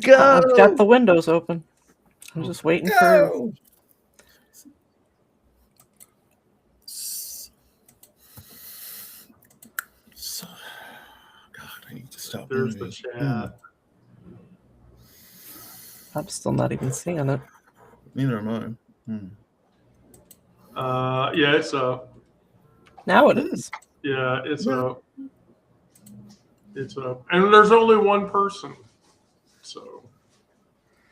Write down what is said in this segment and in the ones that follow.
Go! I've got the windows open. I'm just waiting for. Go! God, I need to stop. There's the chat. I'm still not even seeing it. Neither am I. Yeah, it's up. Now it is. Yeah, it's up. It's up. And there's only one person. So.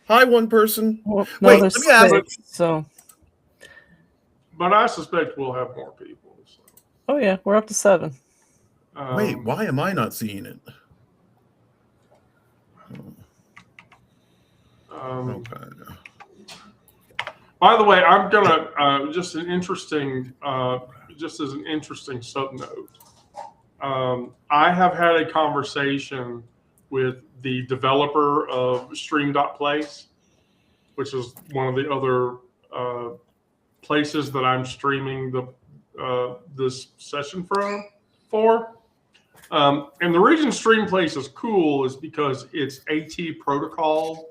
Hi, one person. Well, no, Wait, there's let me ask. six, so. But I suspect we'll have more people. So. Oh yeah, we're up to 7. Wait, why am I not seeing it? Okay. By the way, I'm gonna just as an interesting sub note. I have had a conversation with the developer of Stream.place, which is one of the other places that I'm streaming this session for. And the reason Streamplace is cool is because it's AT protocol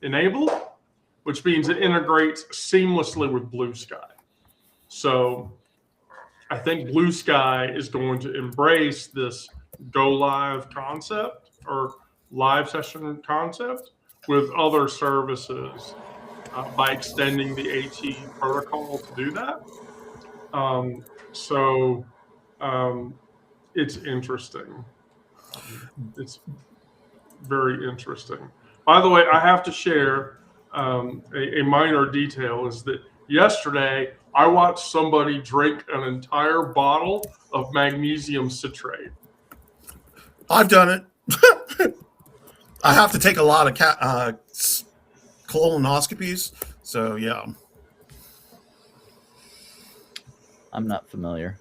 enabled, which means it integrates seamlessly with Blue Sky. So I think Blue Sky is going to embrace this go live concept or live session concept with other services by extending the AT protocol to do that. It's interesting. It's very interesting. By the way, I have to share a minor detail is that yesterday I watched somebody drink an entire bottle of magnesium citrate. I've done it. I have to take a lot of colonoscopies, so yeah. I'm not familiar.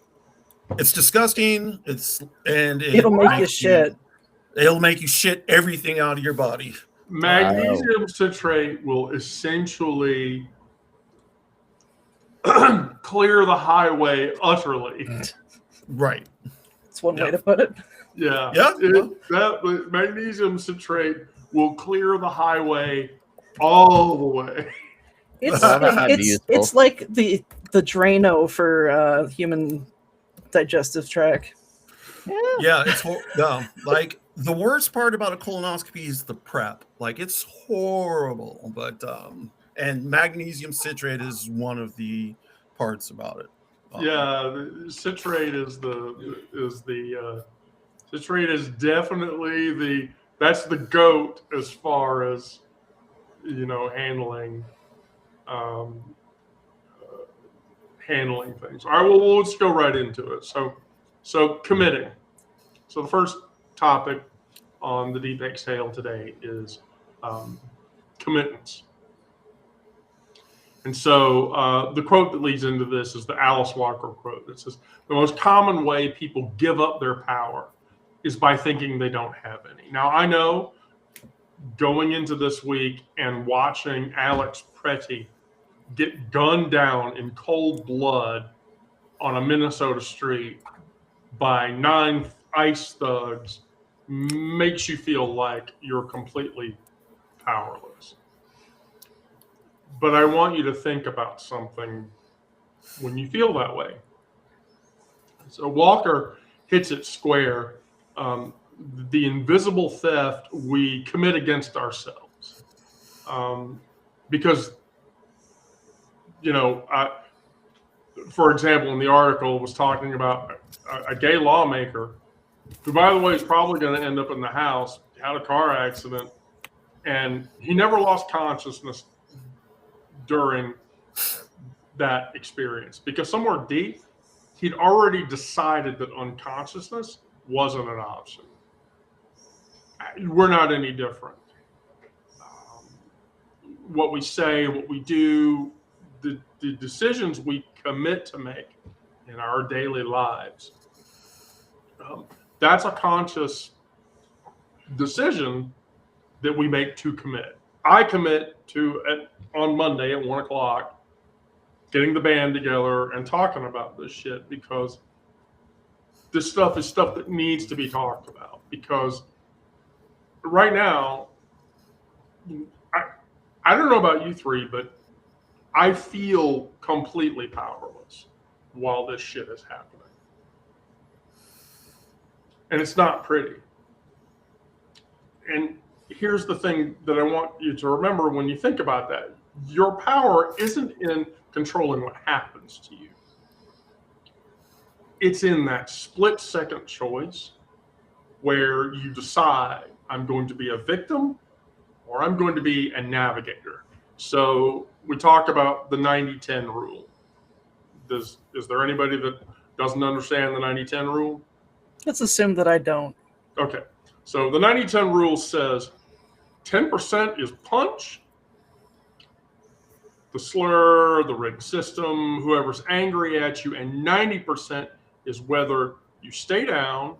It's disgusting. It'll make you shit. It'll make you shit everything out of your body. Magnesium citrate will essentially clear the highway utterly. Right. That's one way to put it. Yeah. That magnesium citrate will clear the highway all the way. It's like the Drano for human digestive tract. Yeah, like the worst part about a colonoscopy is the prep. Like it's horrible, but and magnesium citrate is one of the parts about it. The citrate is citrate is definitely that's the goat as far as handling things. All right, well, let's go right into it. So committing. So the first topic on the Deep Exhale today is commitments. And so the quote that leads into this is the Alice Walker quote. It says, the most common way people give up their power is by thinking they don't have any. Now, I know going into this week and watching Alex Pretty get gunned down in cold blood on a Minnesota street by 9 ICE thugs makes you feel like you're completely powerless. But I want you to think about something when you feel that way. So Walker hits it square. The invisible theft we commit against ourselves. Because, for example, in the article was talking about a gay lawmaker who, by the way, is probably going to end up in the house, had a car accident, and he never lost consciousness during that experience because somewhere deep, he'd already decided that unconsciousness wasn't an option. We're not any different. What we say, what we do, the decisions we commit to make in our daily lives, that's a conscious decision that we make to commit. I commit to, on Monday at 1 o'clock, getting the band together and talking about this shit because this stuff is stuff that needs to be talked about. Because right now, I don't know about you three, but I feel completely powerless while this shit is happening. And it's not pretty. And here's the thing that I want you to remember when you think about that. Your power isn't in controlling what happens to you. It's in that split-second choice where you decide, I'm going to be a victim or I'm going to be a navigator. So we talked about the 90-10 rule. Is there anybody that doesn't understand the 90-10 rule? Let's assume that I don't. Okay. So the 90-10 rule says 10% is punch, the slur, the rigged system, whoever's angry at you, and 90% is whether you stay down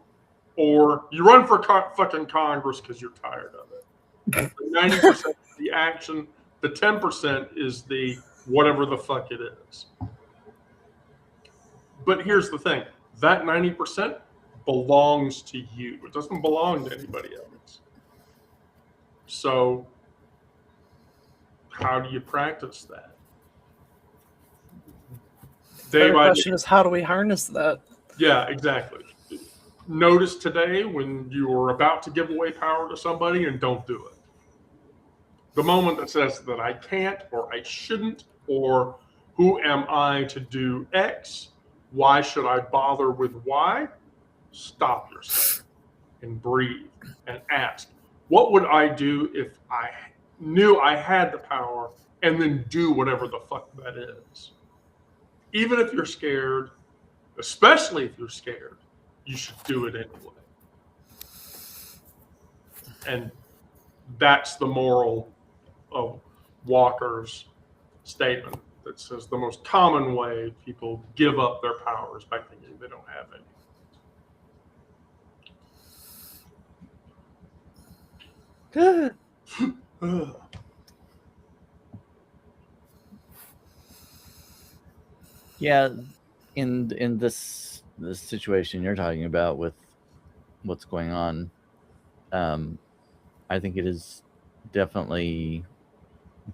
or you run for fucking Congress because you're tired of it. 90% is the action. The 10% is the whatever the fuck it is. But here's the thing. That 90% belongs to you. It doesn't belong to anybody else. So how do you practice that? The question is, how do we harness that? Yeah, exactly. Notice today when you're about to give away power to somebody and don't do it. The moment that says that I can't or I shouldn't or who am I to do X? Why should I bother with Y? Stop yourself and breathe and ask, what would I do if I knew I had the power, and then do whatever the fuck that is? Even if you're scared, especially if you're scared, you should do it anyway. And that's the moral of Walker's statement that says the most common way people give up their powers by thinking they don't have any. Good. Yeah, in this situation you're talking about with what's going on, I think it is definitely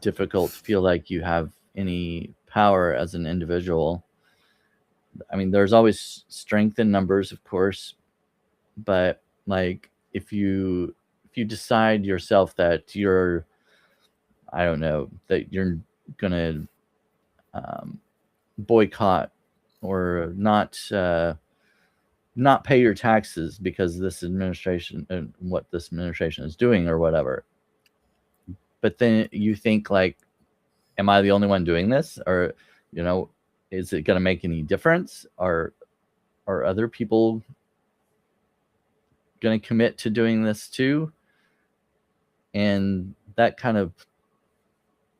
difficult to feel like you have any power as an individual. I mean, there's always strength in numbers, of course, but like if you decide yourself that you're, I don't know, that you're gonna boycott or not pay your taxes because this administration and what this administration is doing or whatever, but then you think like, am I the only one doing this? Or, you know, is it going to make any difference? Are other people going to commit to doing this too? And that kind of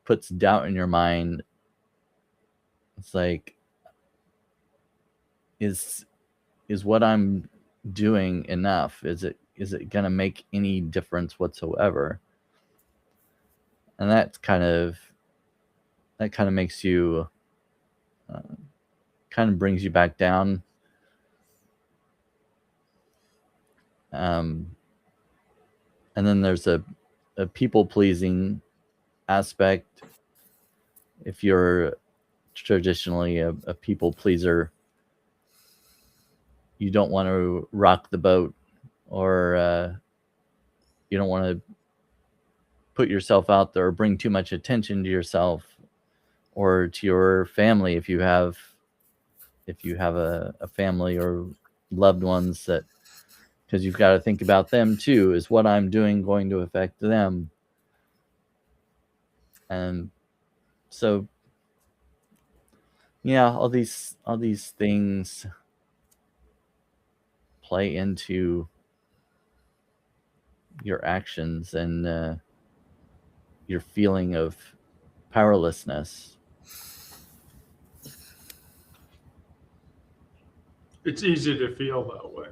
puts doubt in your mind. It's like, is what I'm doing enough? Is it going to make any difference whatsoever? And that kind of makes you kind of brings you back down. And then there's a people pleasing aspect. If you're traditionally a people pleaser, you don't want to rock the boat, or you don't want to put yourself out there or bring too much attention to yourself or to your family if you have a family or loved ones, that because you've got to think about them too. Is what I'm doing going to affect them? And so, yeah, all these things play into your actions and your feeling of powerlessness. It's easy to feel that way.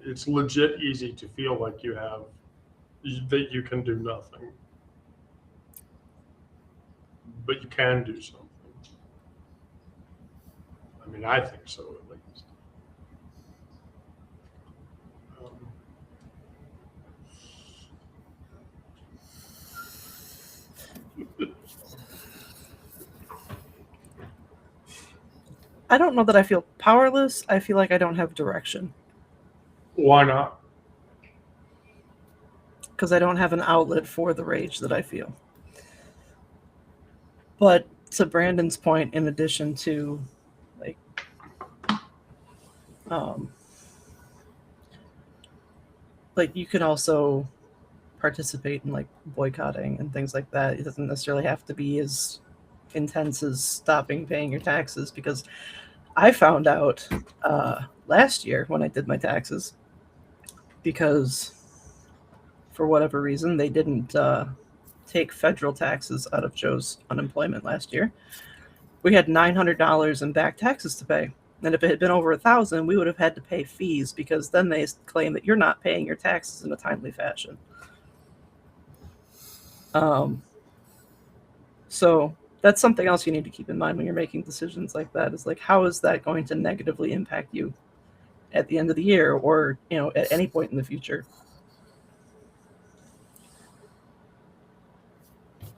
It's legit easy to feel like that you can do nothing. But you can do something. I mean, I think so, at least. I don't know that I feel powerless. I feel like I don't have direction Why not? because I don't have an outlet for the rage that I feel. But to Brandon's point, in addition to like like you can also participate in like boycotting and things like that. It doesn't necessarily have to be as intense as stopping paying your taxes, because I found out last year when I did my taxes, because for whatever reason they didn't take federal taxes out of Joe's unemployment last year. We had $900 in back taxes to pay. And if it had been over $1,000, we would have had to pay fees, because then they claim that you're not paying your taxes in a timely fashion. So that's something else you need to keep in mind when you're making decisions like that, is like, how is that going to negatively impact you at the end of the year, or, you know, at any point in the future?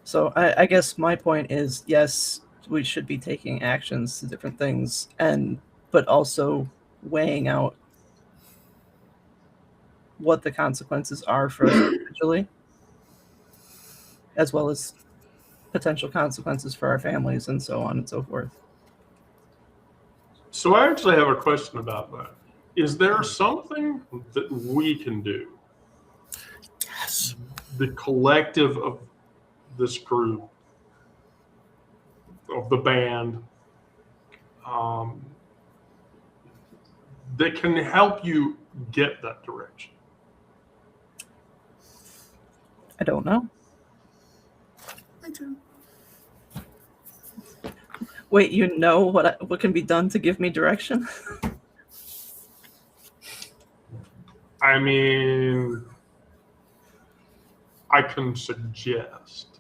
So I guess my point is, yes, we should be taking actions to different things, but also weighing out what the consequences are for us individually, as well as potential consequences for our families and so on and so forth. So I actually have a question about that. Is there something that we can do? Yes. The collective of this group, of the band, that can help you get that direction? I don't know. I do. Wait, you know what can be done to give me direction? I mean, I can suggest,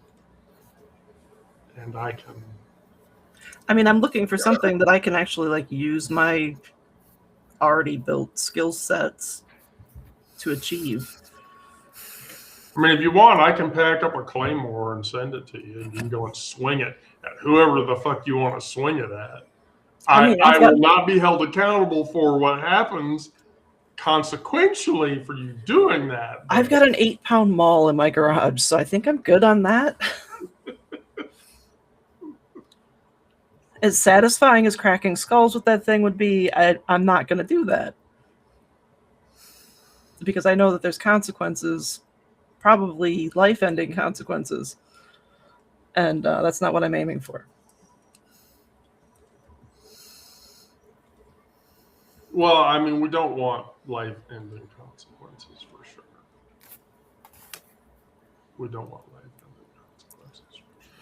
and I can. I mean, I'm looking for something that I can actually like use my already built skill sets to achieve. I mean, if you want, I can pack up a claymore and send it to you, and you can go and swing it at whoever the fuck you want to swing it at. I will not be held accountable for what happens consequentially for you doing that. I've got an 8-pound maul in my garage, so I think I'm good on that. As satisfying as cracking skulls with that thing would be, I'm not going to do that. Because I know that there's consequences, probably life-ending consequences. And that's not what I'm aiming for. Well, I mean, we don't want life-ending consequences for sure. We don't want life-ending consequences for sure.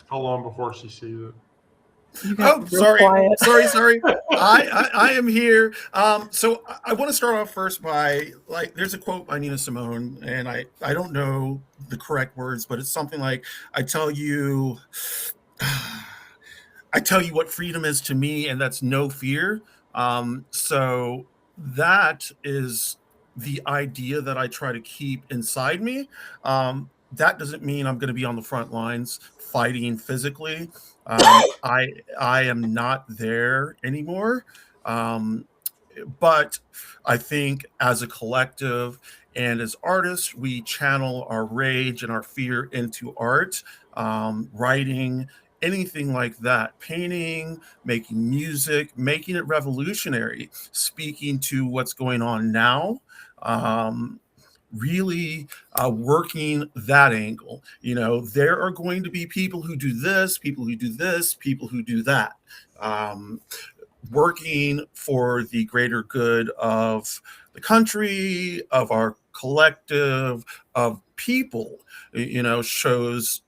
How long before she sees it? Oh, sorry. I am here. So I want to start off first by, like, there's a quote by Nina Simone, and I don't know the correct words, but it's something like, I tell you what freedom is to me, and that's no fear. So that is the idea that I try to keep inside me. That doesn't mean I'm going to be on the front lines fighting physically. I am not there anymore. But I think as a collective and as artists, we channel our rage and our fear into art, writing, anything like that, painting, making music, making it revolutionary, speaking to what's going on now. Really working that angle. You know, there are going to be people who do this, people who do this, people who do that. Working for the greater good of the country, of our collective, of people, you know, shows.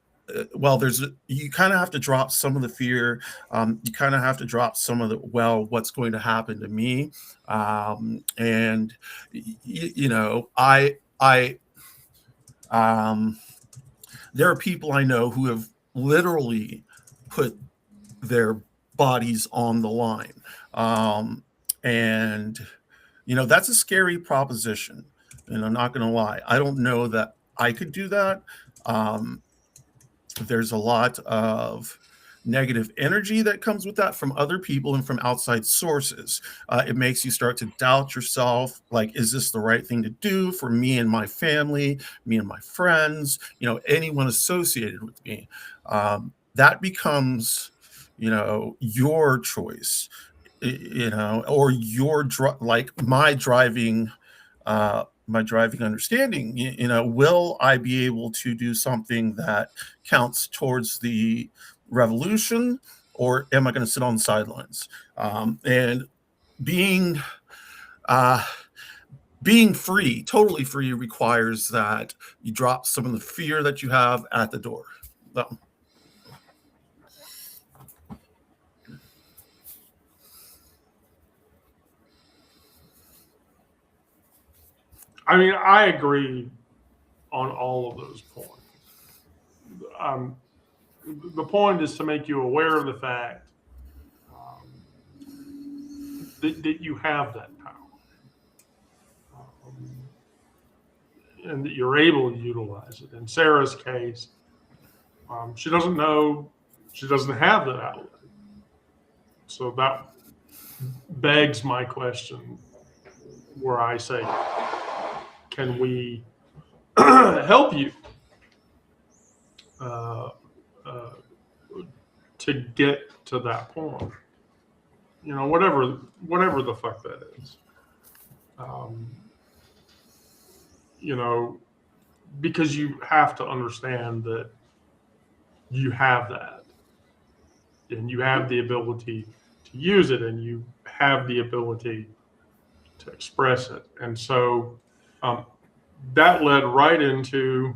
Well, you kind of have to drop some of the fear. You kind of have to drop some of the, well, what's going to happen to me? And you know, there are people I know who have literally put their bodies on the line. And, you know, that's a scary proposition. And I'm not going to lie. I don't know that I could do that. There's a lot of negative energy that comes with that from other people and from outside sources. It makes you start to doubt yourself. Like, is this the right thing to do for me and my family, me and my friends, anyone associated with me? That becomes, your choice, or your like my driving understanding. Will I be able to do something that counts towards the revolution, or am I going to sit on the sidelines? And being free, totally free, requires that you drop some of the fear that you have at the door. So. I mean, I agree on all of those points. The point is to make you aware of the fact that you have that power, and that you're able to utilize it. In Sarah's case, she doesn't know, she doesn't have that outlet. So that begs my question, where I say, can we help you to get to that point? Whatever the fuck that is. Because you have to understand that you have that, and you have the ability to use it, and you have the ability to express it. And so that led right into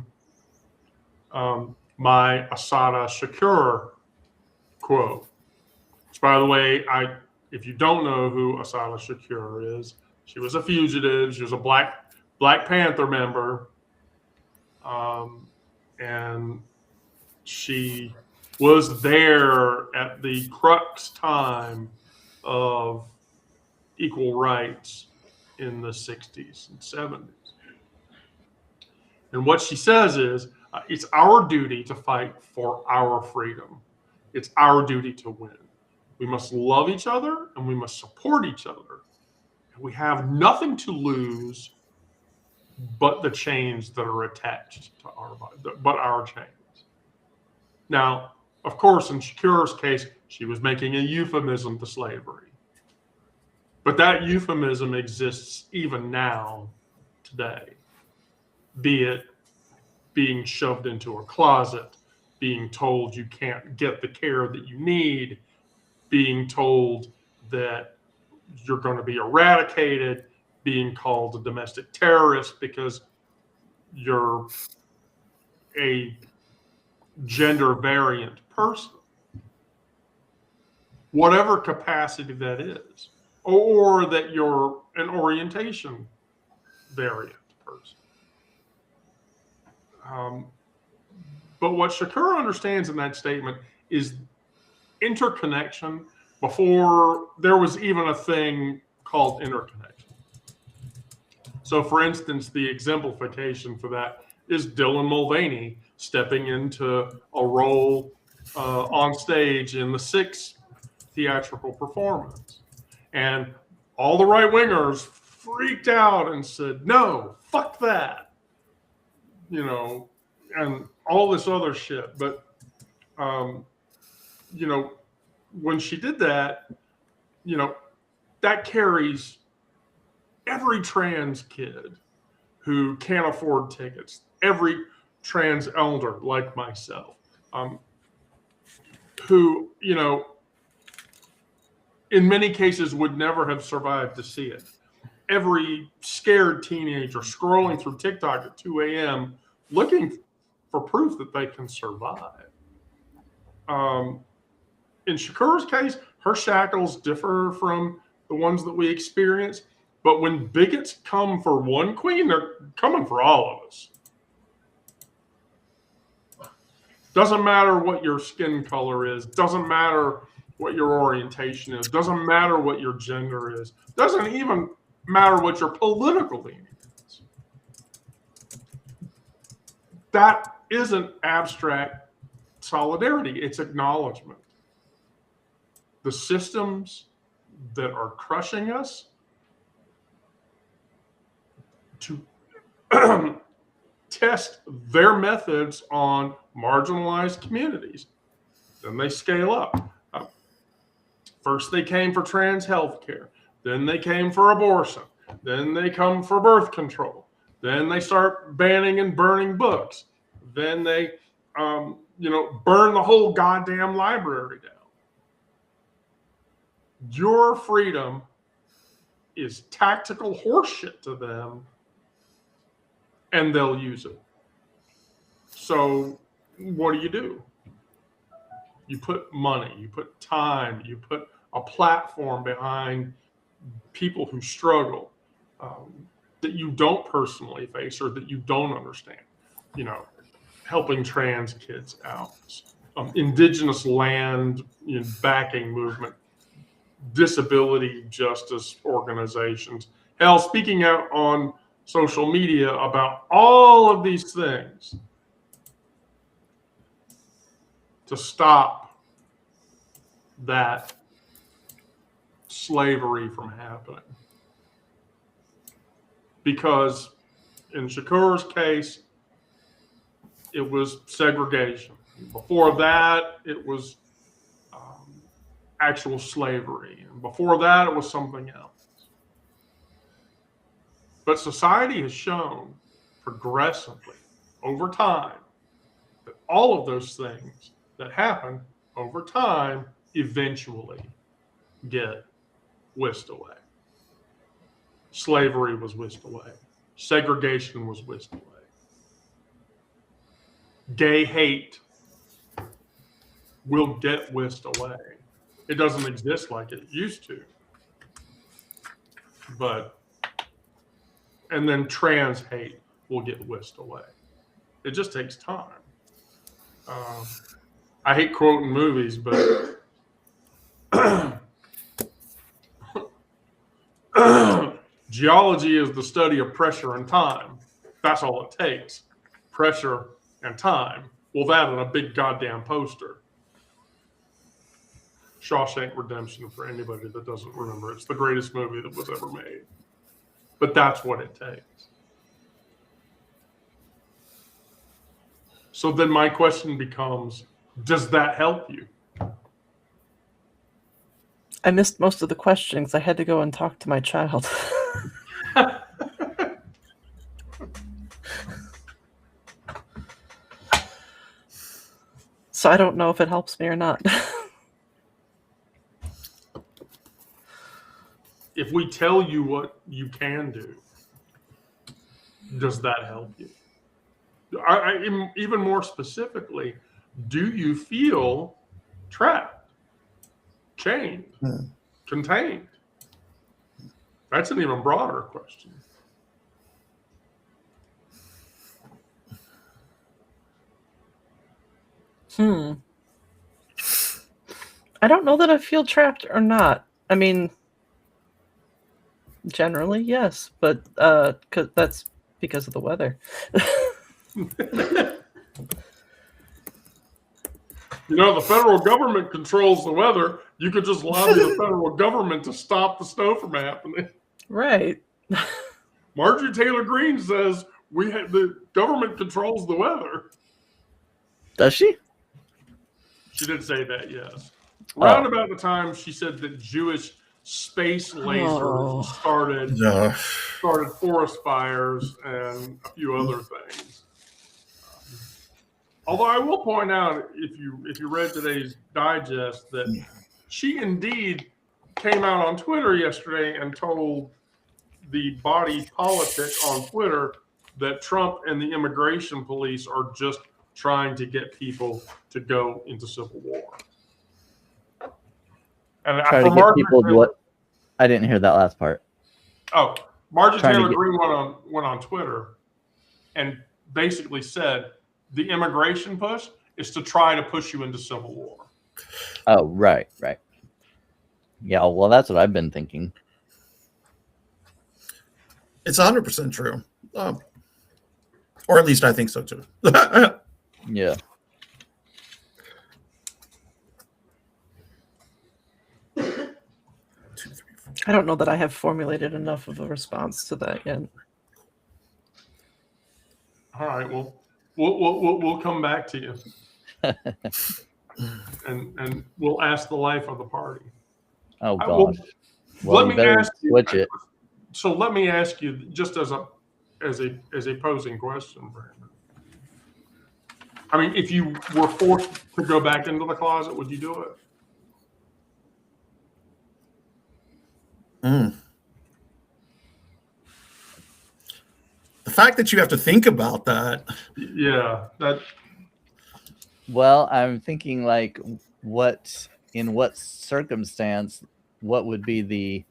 my Assata Shakur quote. Which, by the way, if you don't know who Assata Shakur is, she was a fugitive. She was a Black Panther member, and she was there at the crux time of equal rights in the 60s and 70s. And what she says is, it's our duty to fight for our freedom. It's our duty to win. We must love each other and we must support each other. We have nothing to lose but the chains that are attached to our body, but our chains. Now, of course, in Shakur's case, she was making a euphemism to slavery. But that euphemism exists even now, today. Be it being shoved into a closet, being told you can't get the care that you need, being told that you're going to be eradicated, being called a domestic terrorist because you're a gender variant person. Whatever capacity that is, or that you're an orientation variant person. But what Shakur understands in that statement is interconnection before there was even a thing called interconnection. So, for instance, the exemplification for that is Dylan Mulvaney stepping into a role on stage in the 6th theatrical performance. And all the right-wingers freaked out and said, no, fuck that. And all this other shit. But, when she did that, that carries every trans kid who can't afford tickets, every trans elder like myself, who, in many cases would never have survived to see it. Every scared teenager scrolling through TikTok at 2 a.m. looking for proof that they can survive. In Shakur's case, her shackles differ from the ones that we experience. But when bigots come for one queen, they're coming for all of us. Doesn't matter what your skin color is. Doesn't matter what your orientation is. Doesn't matter what your gender is. Doesn't even matter what your political leaning is. that isn't abstract solidarity. It's acknowledgement. The systems that are crushing us to test their methods on marginalized communities. Then they scale up. First, they came for trans health care. Then they came for abortion. Then they come for birth control. Then they start banning and burning books. Then they, burn the whole goddamn library down. Your freedom is tactical horseshit to them, and they'll use it. So what do? You put money, you put time, you put a platform behind people who struggle that you don't personally face or that you don't understand. Helping trans kids out, indigenous land backing movement, disability justice organizations. Hell, speaking out on social media about all of these things to stop that slavery from happening. Because in Shakur's case, it was segregation. Before that, it was actual slavery. And before that, it was something else. But society has shown progressively over time that all of those things that happen over time eventually get whisked away. Slavery was whisked away. Segregation was whisked away. Gay hate will get whisked away. It doesn't exist like it used to. And then trans hate will get whisked away. It just takes time. I hate quoting movies, but geology is the study of pressure and time. That's all it takes. Pressure and time. Well, that on a big goddamn poster. Shawshank Redemption, for anybody that doesn't remember. It's the greatest movie that was ever made. But that's what it takes. So then my question becomes, does that help you? I missed most of the questions. I had to go and talk to my child. So I don't know if it helps me or not. If we tell you what you can do, does that help you? Even more specifically, do you feel trapped, chained, contained? That's an even broader question. I don't know that I feel trapped or not. I mean, generally, yes, but that's because of the weather. The federal government controls the weather. You could just lobby the federal government to stop the snow from happening. Right. Marjorie Taylor Greene says the government controls the weather. Does she? She did say that, yes. Round about the time she said that Jewish space lasers started forest fires and a few other things. Although I will point out, if you read today's digest, that she indeed came out on Twitter yesterday and told the body politic on Twitter that Trump and the immigration police are just trying to get people to go into civil war. And Try to get people to what? I didn't hear that last part. Oh, Marjorie Taylor Greene went on Twitter and basically said the immigration push is to try to push you into civil war. Oh, right. Yeah, well, that's what I've been thinking. It's 100% true. Or at least I think so too. Yeah. I don't know that I have formulated enough of a response to that yet. All right. Well, we'll come back to you, and we'll ask the life of the party. Oh Well, gosh. Well, let you me better ask you. switch it. So let me ask you, just as a posing question, Brandon. I mean, if you were forced to go back into the closet, would you do it? The fact that you have to think about that. Yeah, that. Well, I'm thinking like in what circumstance, what would be the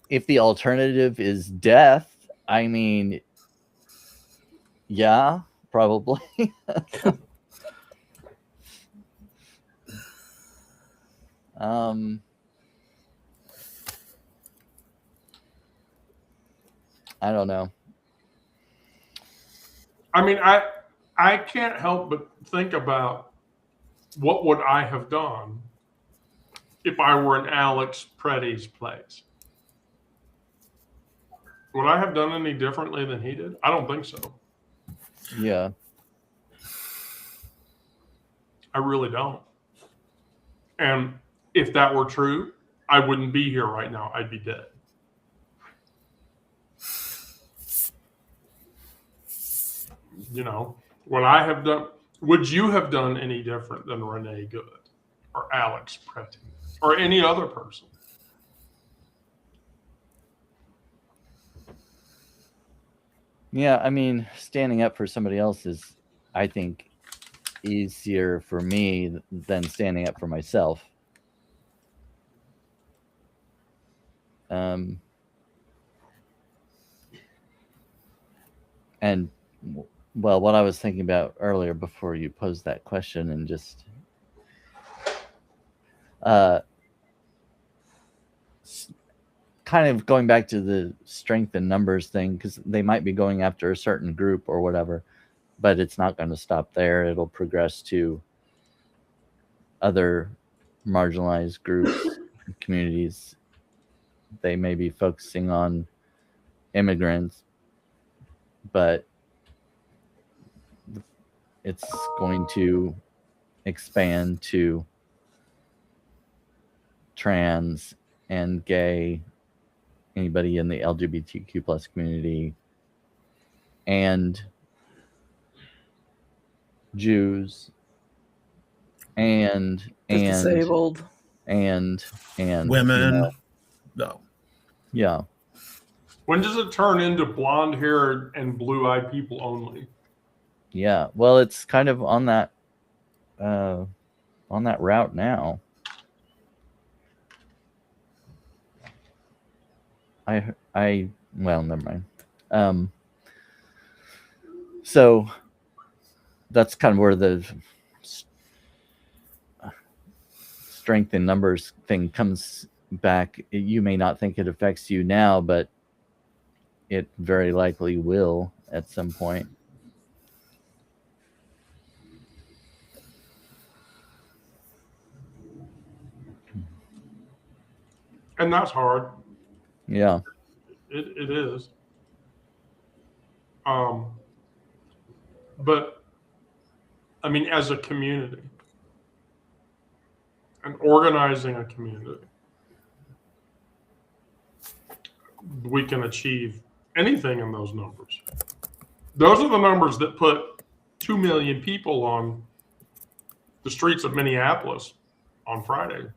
if the alternative is death, I mean, yeah, probably. I don't know. I mean, I can't help but think about what would I have done if I were in Alex Preddy's place. Would I have done any differently than he did? I don't think so. Yeah. I really don't. And if that were true, I wouldn't be here right now. I'd be dead. You know, what I have done, would you have done any different than Renee Good or Alex Pretty or any other person? Yeah, I mean, standing up for somebody else is, I think, easier for me than standing up for myself. And well, what I was thinking about earlier before you posed that question, and just kind of going back to the strength in numbers thing, because they might be going after a certain group or whatever, but it's not going to stop there. It'll progress to other marginalized groups, communities. They may be focusing on immigrants, but it's going to expand to trans and gay, anybody in the LGBTQ plus community, and Jews, and disabled, and Women. No. Yeah. When does it turn into blonde haired and blue eyed people only? Yeah. Well, it's kind of on that route now. Well, never mind. So that's kind of where the strength in numbers thing comes back. You may not think it affects you now, but it very likely will at some point. And that's hard. Yeah. It is. But I mean, as a community and organizing a community, we can achieve anything in those numbers. Those are the numbers that put 2 million people on the streets of Minneapolis on Friday,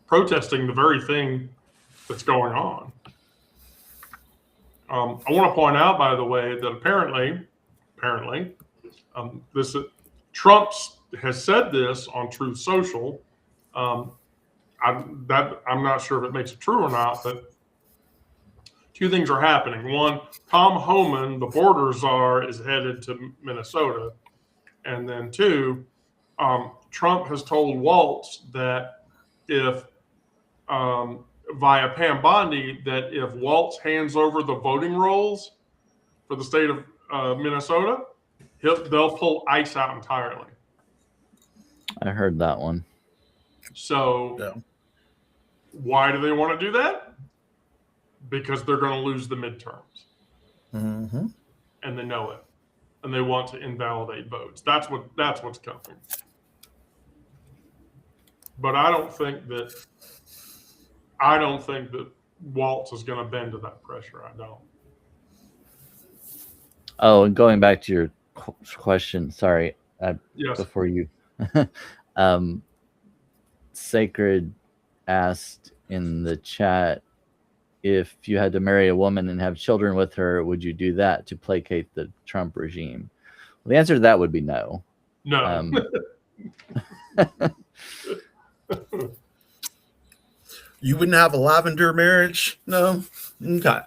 protesting the very thing that's going on. I want to point out, by the way, that apparently, Trump has said this on Truth Social. I'm not sure if it makes it true or not, but two things are happening. One, Tom Homan, the border czar, is headed to Minnesota, and then two, Trump has told Waltz that if via Pam Bondi that if Waltz hands over the voting rolls for the state of Minnesota, they'll pull ICE out entirely. I heard that one. So Yeah. why do they want to do that? Because they're going to lose the midterms. Mm-hmm. And they know it. And they want to invalidate votes. That's what's coming. But I don't think that Waltz is going to bend to that pressure. I don't. Oh, and going back to your question, sorry, Yes. before you, Sacred asked in the chat, if you had to marry a woman and have children with her, would you do that to placate the Trump regime? Well, the answer to that would be no. No. You wouldn't have a lavender marriage? No? Okay.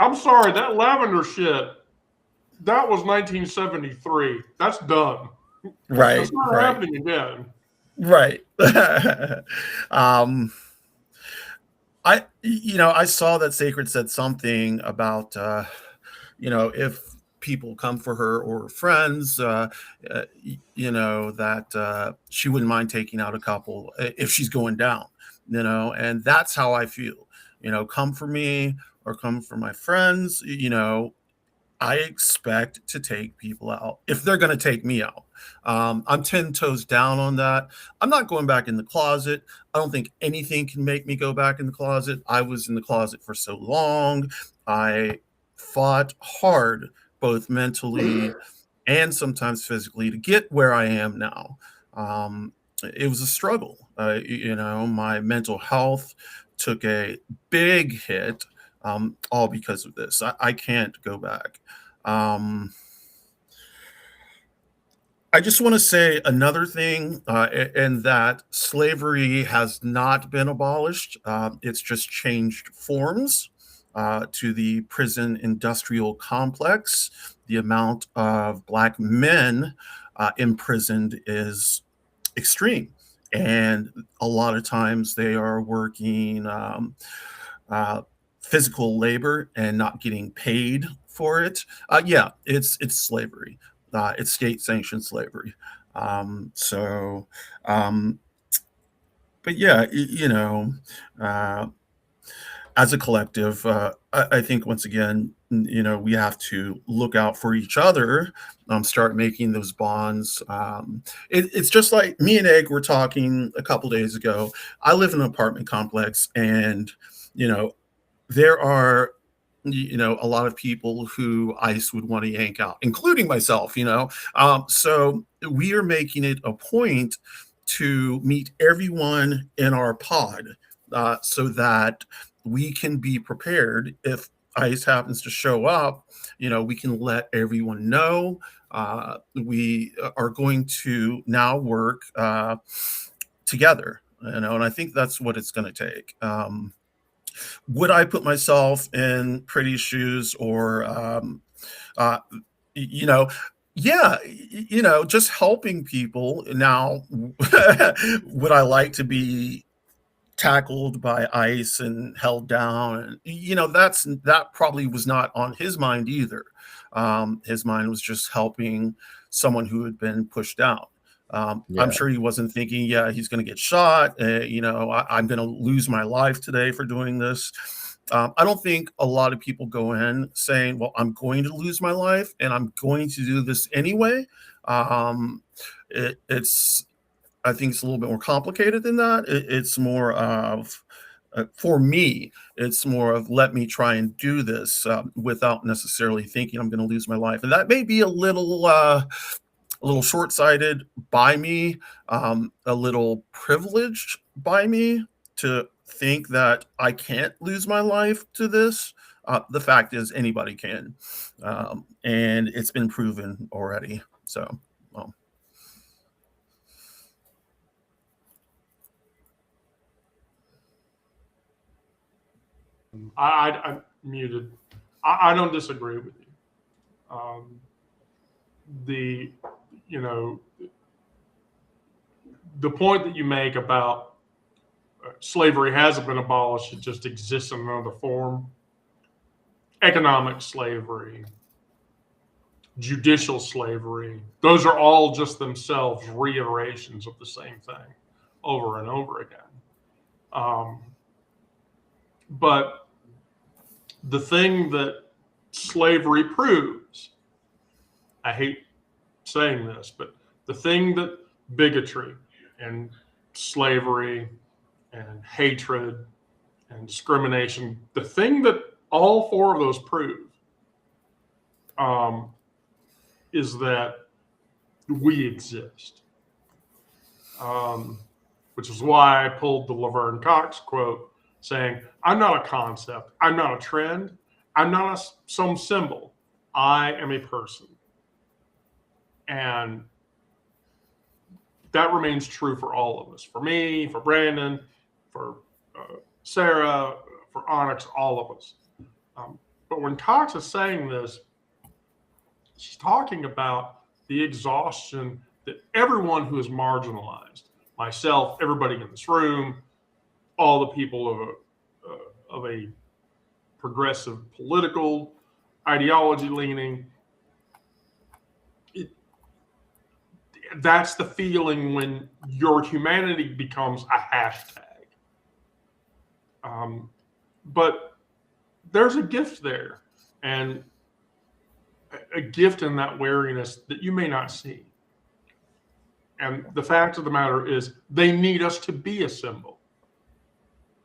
I'm sorry, that lavender shit, that was 1973. That's done. Right. It's not Right. happening again. Right. I saw that Sacred said something about, if people come for her or friends, that she wouldn't mind taking out a couple if she's going down, and that's how I feel, come for me or come for my friends, I expect to take people out if they're going to take me out. I'm 10 toes down on that. I'm not going back in the closet. I don't think anything can make me go back in the closet. I was in the closet for so long. I fought hard, both mentally and sometimes physically, to get where I am now. It was a struggle. My mental health took a big hit. All because of this. I can't go back. I just want to say another thing, and that slavery has not been abolished. It's just changed forms to the prison industrial complex. The amount of Black men imprisoned is extreme. And a lot of times they are working physical labor and not getting paid for it. Yeah, it's slavery. It's state sanctioned slavery. So, but yeah, as a collective, I think once again, we have to look out for each other, start making those bonds. It's just like me and Egg were talking a couple days ago. I live in an apartment complex, and there are a lot of people who ICE would want to yank out, including myself. So we are making it a point to meet everyone in our pod, so that we can be prepared if ICE happens to show up. We can let everyone know. We are going to now work together, and I think that's what it's going to take. Would I put myself in Pretty's shoes, or yeah, just helping people now? Would I like to be tackled by ICE and held down? And that probably was not on his mind either. His mind was just helping someone who had been pushed out. Yeah. I'm sure he wasn't thinking, yeah, he's going to get shot. I'm going to lose my life today for doing this. I don't think a lot of people go in saying, well, I'm going to lose my life and I'm going to do this anyway. I think it's a little bit more complicated than that. It's more of, for me, it's more of, let me try and do this without necessarily thinking I'm going to lose my life. And that may be a little short-sighted by me, a little privileged by me to think that I can't lose my life to this. The fact is, anybody can, and it's been proven already. So, well. I'm muted. I don't disagree with you. the point that you make about slavery hasn't been abolished, it just exists in another form. Economic slavery, judicial slavery, those are all just themselves reiterations of the same thing over and over again. But the thing that slavery proves, I hate saying this, but the thing that bigotry and slavery and hatred and discrimination, the thing that all four of those prove is that we exist. Which is why I pulled the Laverne Cox quote saying, I'm not a concept, I'm not a trend, I'm not some symbol, I am a person. And that remains true for all of us, for me, for Brandon, for Sarah, for Onyx, all of us. But when Cox is saying this, she's talking about the exhaustion that everyone who is marginalized, myself, everybody in this room, all the people of a progressive political ideology leaning, that's the feeling when your humanity becomes a hashtag. But there's a gift there, and a gift in that wariness that you may not see. And the fact of the matter is, they need us to be a symbol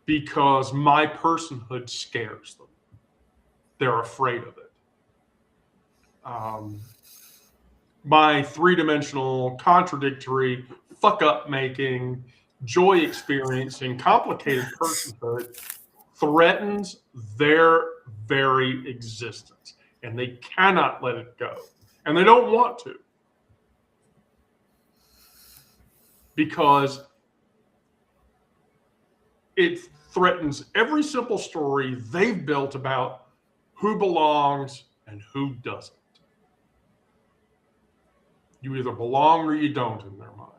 because my personhood scares them. They're afraid of it. My three-dimensional, contradictory, fuck-up making, joy experiencing, complicated personhood threatens their very existence, and they cannot let it go, and they don't want to, because it threatens every simple story they've built about who belongs and who doesn't. You either belong or you don't in their mind.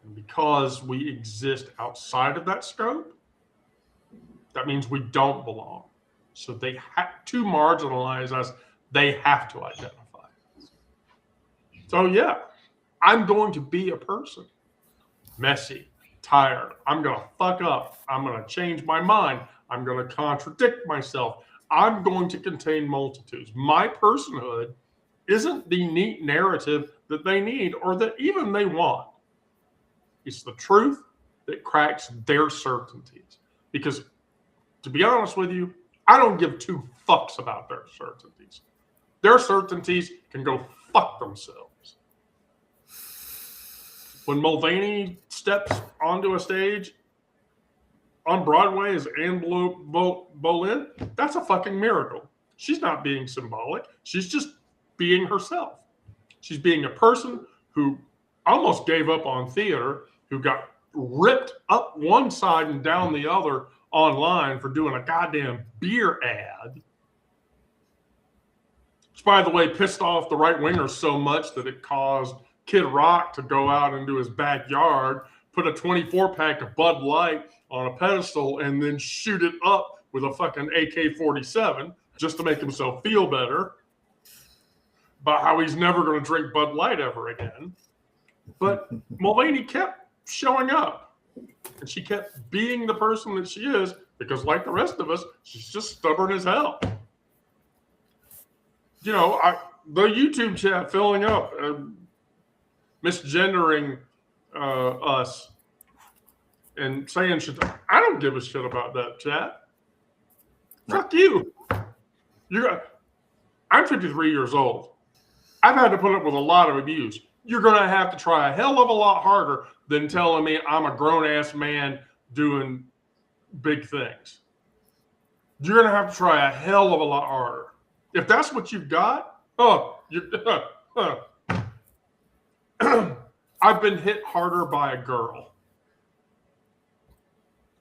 And because we exist outside of that scope, that means we don't belong. So they have to marginalize us. They have to identify us. So yeah, I'm going to be a person. Messy, tired. I'm going to fuck up. I'm going to change my mind. I'm going to contradict myself. I'm going to contain multitudes. My personhood isn't the neat narrative that they need or that even they want. It's the truth that cracks their certainties. Because, to be honest with you, I don't give two fucks about their certainties. Their certainties can go fuck themselves. When Mulvaney steps onto a stage on Broadway as Anne Boleyn, that's a fucking miracle. She's not being symbolic. She's just being herself. She's being a person who almost gave up on theater, who got ripped up one side and down the other online for doing a goddamn beer ad. Which, by the way, pissed off the right-wingers so much that it caused Kid Rock to go out into his backyard, put a 24-pack of Bud Light on a pedestal, and then shoot it up with a fucking AK-47 just to make himself feel better about how he's never going to drink Bud Light ever again. But Mulvaney kept showing up, and she kept being the person that she is because, like the rest of us, she's just stubborn as hell. You know, the YouTube chat filling up, misgendering us and saying shit. I don't give a shit about that chat. Right. Fuck you. I'm 53 years old. I've had to put up with a lot of abuse. You're going to have to try a hell of a lot harder than telling me I'm a grown-ass man doing big things. You're going to have to try a hell of a lot harder. If that's what you've got, I've been hit harder by a girl.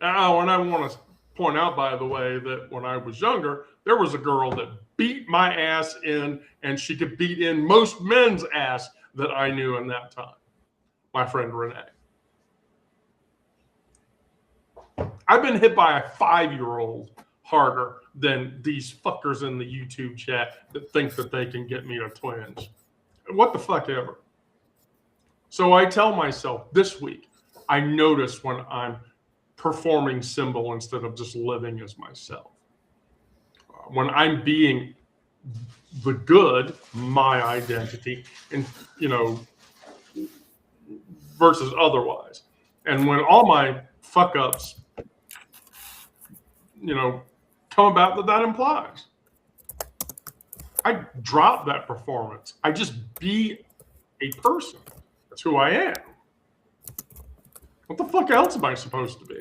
Oh, and I want to point out, by the way, that when I was younger, there was a girl that beat my ass in, and she could beat in most men's ass that I knew in that time. my friend Renee. I've been hit by a 5-year-old harder than these fuckers in the YouTube chat that think that they can get me to twinge. What the fuck ever. So I tell myself this week, I notice when I'm performing symbol instead of just living as myself. When I'm being the good, my identity, and versus otherwise. And when all my fuck ups, come about that implies. I drop that performance. I just be a person. That's who I am. What the fuck else am I supposed to be?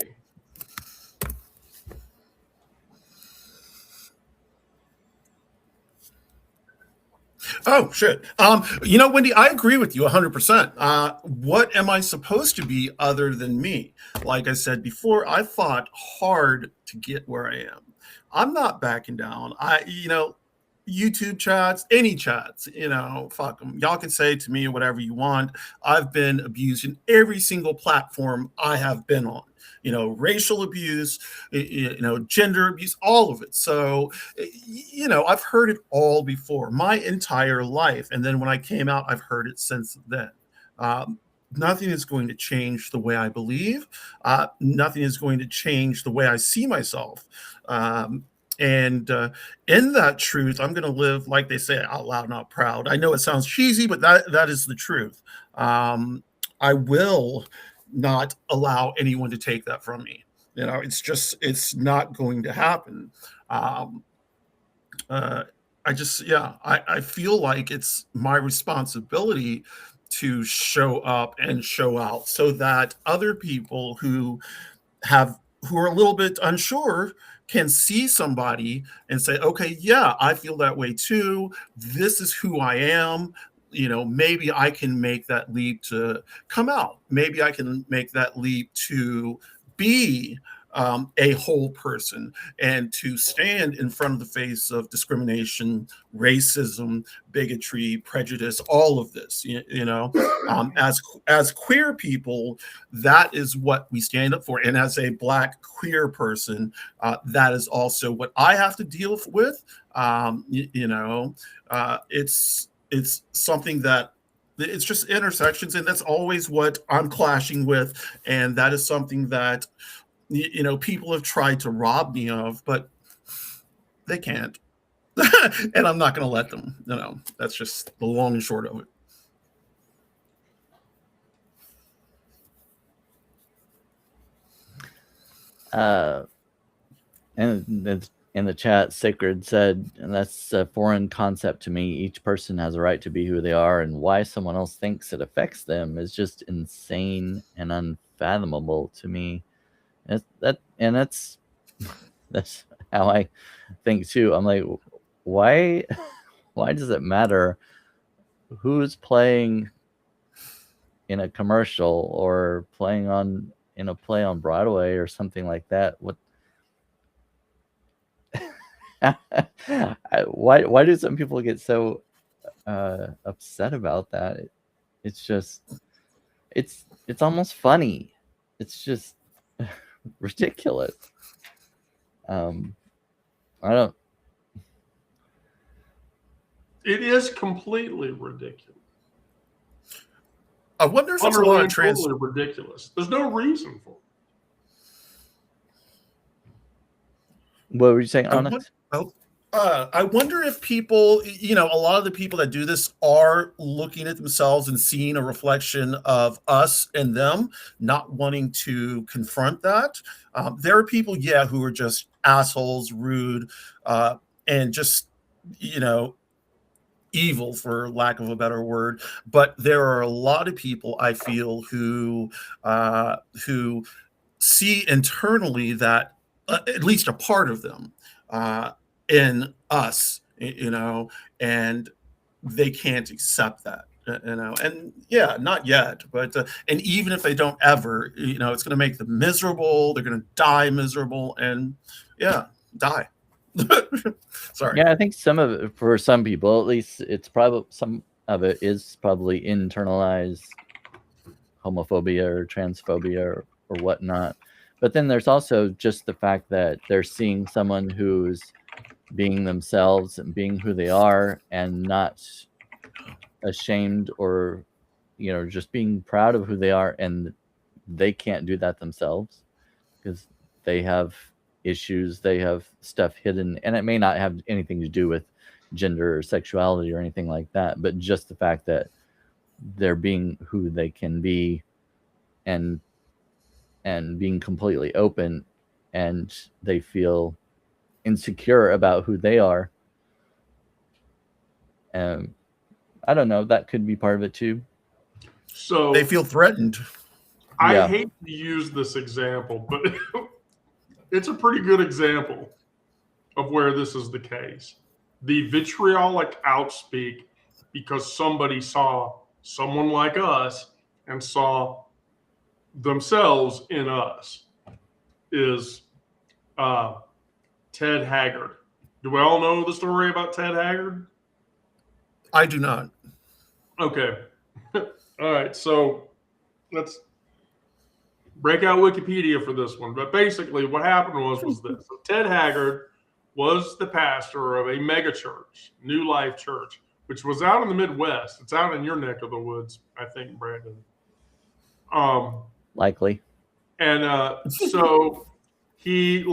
Oh shit. Wendy, I agree with you 100%. What am I supposed to be other than me? Like I said before, I fought hard to get where I am. I'm not backing down. YouTube chats, any chats, fuck them. Y'all can say to me whatever you want. I've been abused in every single platform I have been on. Racial abuse, gender abuse, all of it. So, I've heard it all before my entire life. And then when I came out, I've heard it since then. Nothing is going to change the way I believe. Nothing is going to change the way I see myself. And in that truth, I'm going to live, like they say, out loud, not proud. I know it sounds cheesy, but that is the truth. I will not allow anyone to take that from me. It's not going to happen. I feel like it's my responsibility to show up and show out so that other people who are a little bit unsure can see somebody and say, okay, yeah, I feel that way too. This is who I am. Maybe I can make that leap to come out. Maybe I can make that leap to be a whole person and to stand in front of the face of discrimination, racism, bigotry, prejudice, all of this. As queer people, that is what we stand up for. And as a Black queer person, that is also what I have to deal with. It's something that it's just intersections, and that's always what I'm clashing with. And that is something that people have tried to rob me of, but they can't. And I'm not going to let them. That's just the long and short of it. And in the chat, Sacred said, and that's a foreign concept to me. Each person has a right to be who they are, and why someone else thinks it affects them is just insane and unfathomable to me. That's how I think too. I'm like, why does it matter who's playing in a commercial or playing in a play on Broadway or something like that? Why do some people get so upset about that? It's just it's almost funny. It's just ridiculous. It is completely ridiculous. I wonder if it's a lot of totally ridiculous. There's no reason for it. What were you saying, Onyx? I wonder if people, a lot of the people that do this are looking at themselves and seeing a reflection of us and them, not wanting to confront that. There are people, who are just assholes, rude, and just, evil, for lack of a better word. But there are a lot of people, I feel, who see internally that at least a part of them in us, and they can't accept that, and not yet, but and even if they don't ever, it's going to make them miserable. They're going to die miserable, and die. Sorry. Yeah, I think some of it, for some people at least, it's probably some of it is probably internalized homophobia or transphobia or whatnot. But then there's also just the fact that they're seeing someone who's being themselves and being who they are and not ashamed or, just being proud of who they are, and they can't do that themselves because they have issues, they have stuff hidden, and it may not have anything to do with gender or sexuality or anything like that, but just the fact that they're being who they can be and being completely open, and they feel insecure about who they are. I don't know, that could be part of it too. So They feel threatened. I Yeah. hate to use this example, but it's a pretty good example of where this is the case. The vitriolic outspeak because somebody saw someone like us and saw themselves in us is Ted Haggard. Do we all know the story about Ted Haggard? I do not. Okay. All right. So let's break out Wikipedia for this one. But basically, what happened was this: so Ted Haggard was the pastor of a mega church, New Life Church, which was out in the Midwest. It's out in your neck of the woods, I think, Brandon. Likely. And so he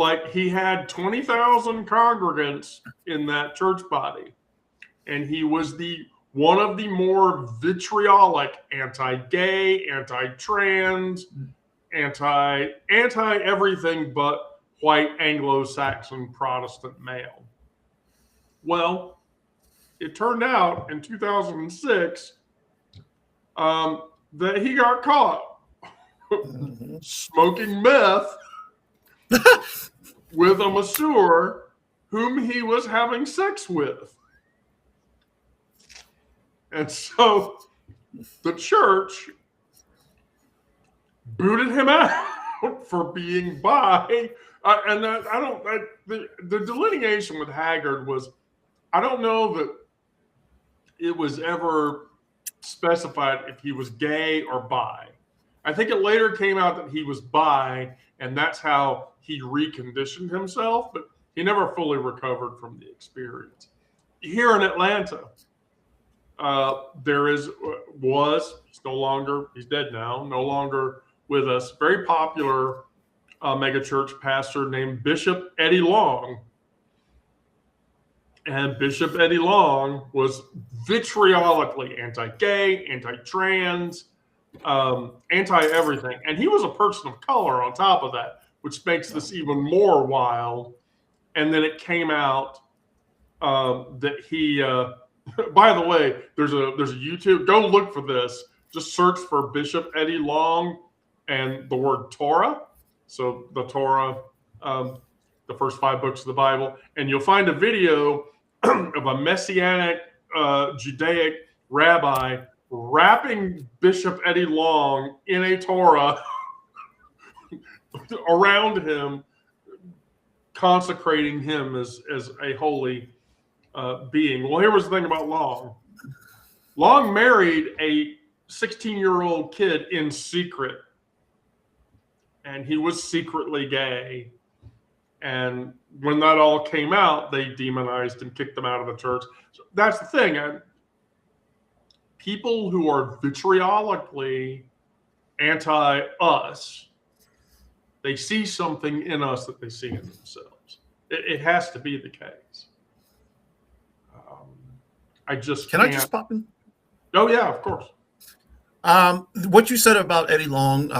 had 20,000 congregants in that church body, and he was one of the more vitriolic anti-gay, anti-trans, anti everything but white Anglo-Saxon Protestant male. Well, it turned out in 2006 that he got caught smoking meth with a masseur whom he was having sex with. And so the church booted him out for being bi. And the delineation with Haggard was, I don't know that it was ever specified if he was gay or bi. I think it later came out that he was bi, and that's how he reconditioned himself, but he never fully recovered from the experience. Here in Atlanta, he's no longer, he's dead now, no longer with us, very popular megachurch pastor named Bishop Eddie Long. And Bishop Eddie Long was vitriolically anti-gay, anti-trans, anti-everything. And he was a person of color on top of that, which makes this even more wild. And then it came out that he, by the way, there's a YouTube, go look for this. Just search for Bishop Eddie Long and the word Torah. So the Torah, the first 5 books of the Bible. And you'll find a video of a Messianic Judaic rabbi wrapping Bishop Eddie Long in a Torah around him, consecrating him as a holy being. Well, here was the thing about Long. Long married a 16-year-old kid in secret, and he was secretly gay. And when that all came out, they demonized and kicked him out of the church. So that's the thing. People who are vitriolically anti-us, they see something in us that they see in themselves. It has to be the case. I just Can I just pop in? Oh, yeah, of course. What you said about Eddie Long,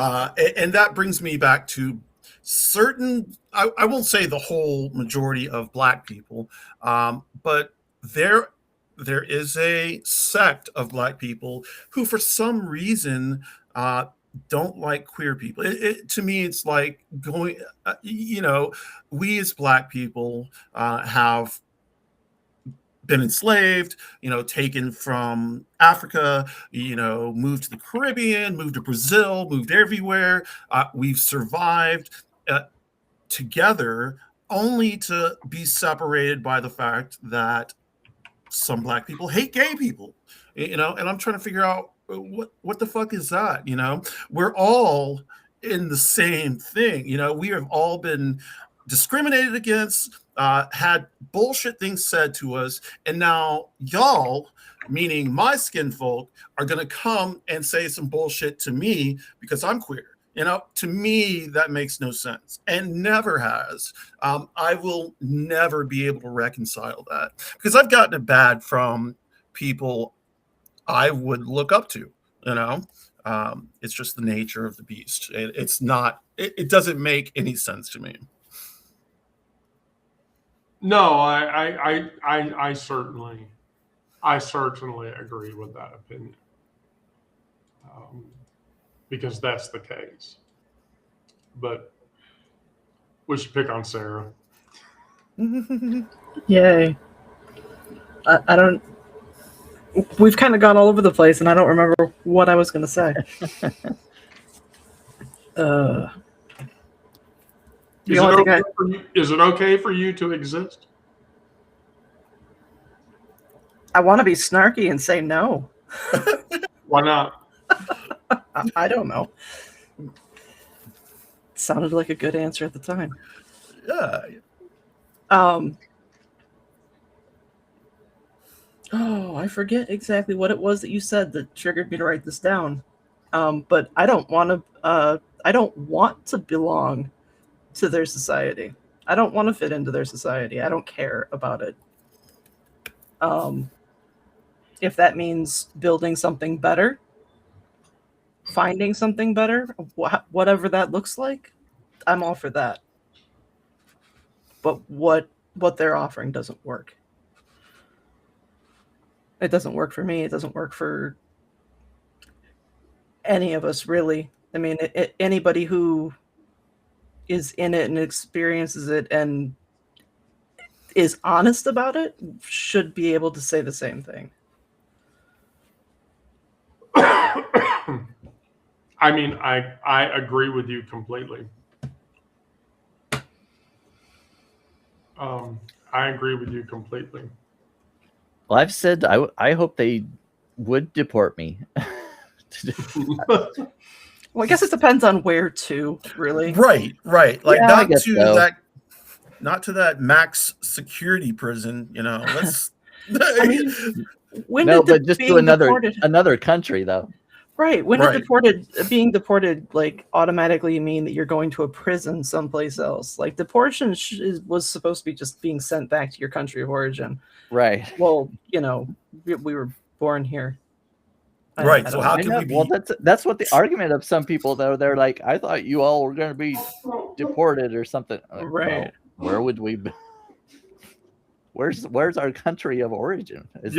and that brings me back to certain, I won't say the whole majority of Black people, but there is a sect of Black people who, for some reason, don't like queer people. To me, it's like going, we as Black people have been enslaved, taken from Africa, moved to the Caribbean, moved to Brazil, moved everywhere. We've survived together, only to be separated by the fact that some Black people hate gay people, and I'm trying to figure out what the fuck is that? You know, we're all in the same thing. You know, we have all been discriminated against, had bullshit things said to us, and now y'all, meaning my skin folk, are gonna come and say some bullshit to me because I'm queer. You know, to me, that makes no sense and never has. I will never be able to reconcile that because I've gotten it bad from people I would look up to, you know. It's just the nature of the beast. It's not, it doesn't make any sense to me. No, I certainly agree with that opinion. Because that's the case. But we should pick on Sarah. Yay. I don't. We've kind of gone all over the place, and I don't remember what I was going to say. Is it okay for you to exist? I want to be snarky and say no. Why not? I don't know. It sounded like a good answer at the time. Yeah. Oh, I forget exactly what it was that you said that triggered me to write this down. But I don't want to. I don't want to belong to their society. I don't want to fit into their society. I don't care about it. If that means building something better, finding something better, whatever that looks like, I'm all for that. But what they're offering doesn't work. It doesn't work for me. It doesn't work for any of us, really. I mean, anybody who is in it and experiences it and is honest about it should be able to say the same thing. I mean, I agree with you completely. I agree with you completely. Well, I've said I hope they would deport me. Well, I guess it depends on where to, really. Right. Like Yeah, not to that max security prison, you know. Let's I mean, but just to another country, though. Right. When being deported, like, automatically mean that you're going to a prison someplace else. Like, deportation was supposed to be just being sent back to your country of origin. Right. Well, you know, we were born here. Right. So how can we be? Well, that's what the argument of some people, though. They're like, I thought you all were going to be deported or something. Like, right. Well, where would we be? Where's our country of origin? Okay. Is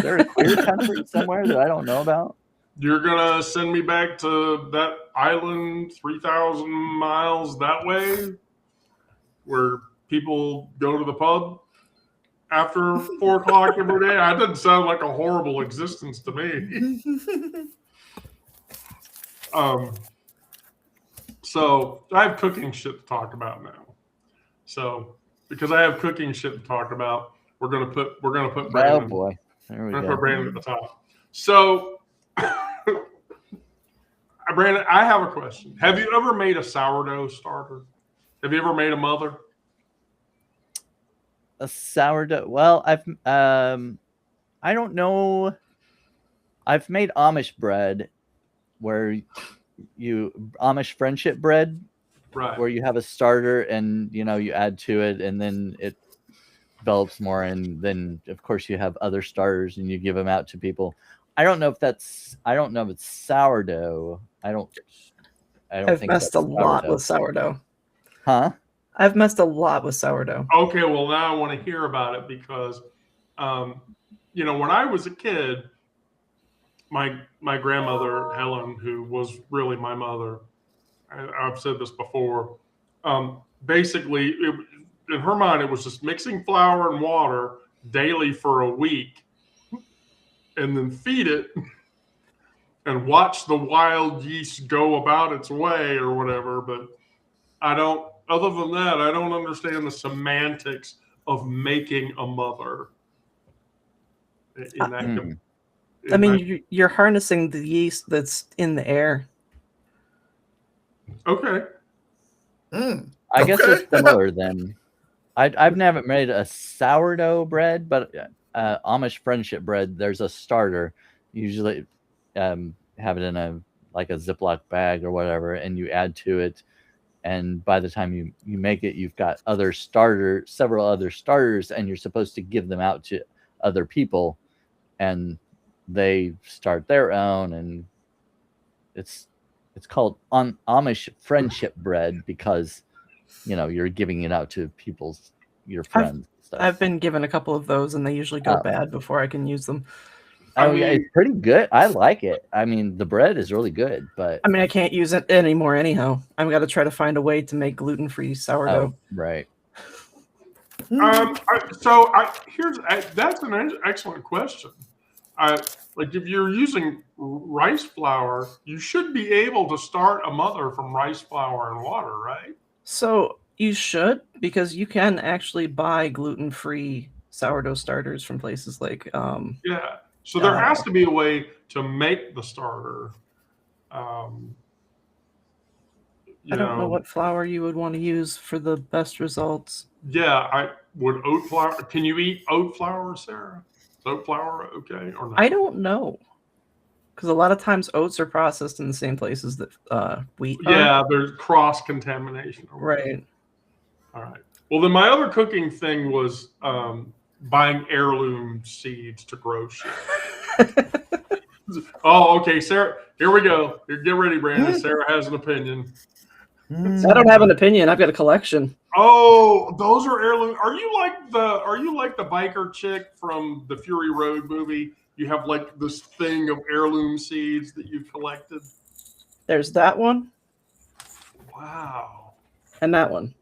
there a queer country somewhere that I don't know about? You're gonna send me back to that island 3,000 miles that way, where people go to the pub after 4 o'clock every day? That doesn't sound like a horrible existence to me. So I have cooking shit to talk about now. So because I have cooking shit to talk about, we're gonna put Brandon. Oh boy, there we go. Put Brandon at the top. So, Brandon, I have a question. Have you ever made a sourdough starter? Have you ever made a mother? A sourdough. Well, I don't know. I've made Amish bread, where Amish friendship bread, right? Where you have a starter and you add to it, and then it develops more, and then of course you have other starters and you give them out to people. I don't know if it's sourdough. I've messed a lot with sourdough. Huh? I've messed a lot with sourdough. Okay, well now I want to hear about it because, when I was a kid, my grandmother Helen, who was really my mother, I've said this before. Basically, in her mind, it was just mixing flour and water daily for a week, and then feed it, and watch the wild yeast go about its way or whatever. But other than that, I don't understand the semantics of making a mother in that I mean, you're harnessing the yeast that's in the air. Okay. I guess they're Okay. similar then. I've never made a sourdough bread, but Amish friendship bread, there's a starter. Usually have it in a Ziploc bag or whatever, and you add to it. And by the time you make it, you've got several other starters, and you're supposed to give them out to other people, and they start their own, and it's called Amish friendship bread because you're giving it out to your friends. And stuff. I've been given a couple of those, and they usually go bad before I can use them. Oh, yeah, it's pretty good. I like it. I mean, the bread is really good, but I mean, I can't use it anymore anyhow. I've got to try to find a way to make gluten-free sourdough. Right. That's an excellent question. Like if you're using rice flour, you should be able to start a mother from rice flour and water, right? So you should, because you can actually buy gluten-free sourdough starters from places like yeah. So there has to be a way to make the starter. I don't know what flour you would want to use for the best results. Yeah, I would oat flour. Can you eat oat flour, Sarah? Is oat flour okay or not? I don't know, because a lot of times oats are processed in the same places that wheat. Yeah, there's cross contamination. Right. All right. Well, then my other cooking thing was buying heirloom seeds to grow shit. Oh, okay, Sarah. Here we go. Get ready, Brandon. Sarah has an opinion. I don't have an opinion. I've got a collection. Oh, those are heirloom. Are you like the biker chick from the Fury Road movie? You have like this thing of heirloom seeds that you've collected. There's that one. Wow. And that one.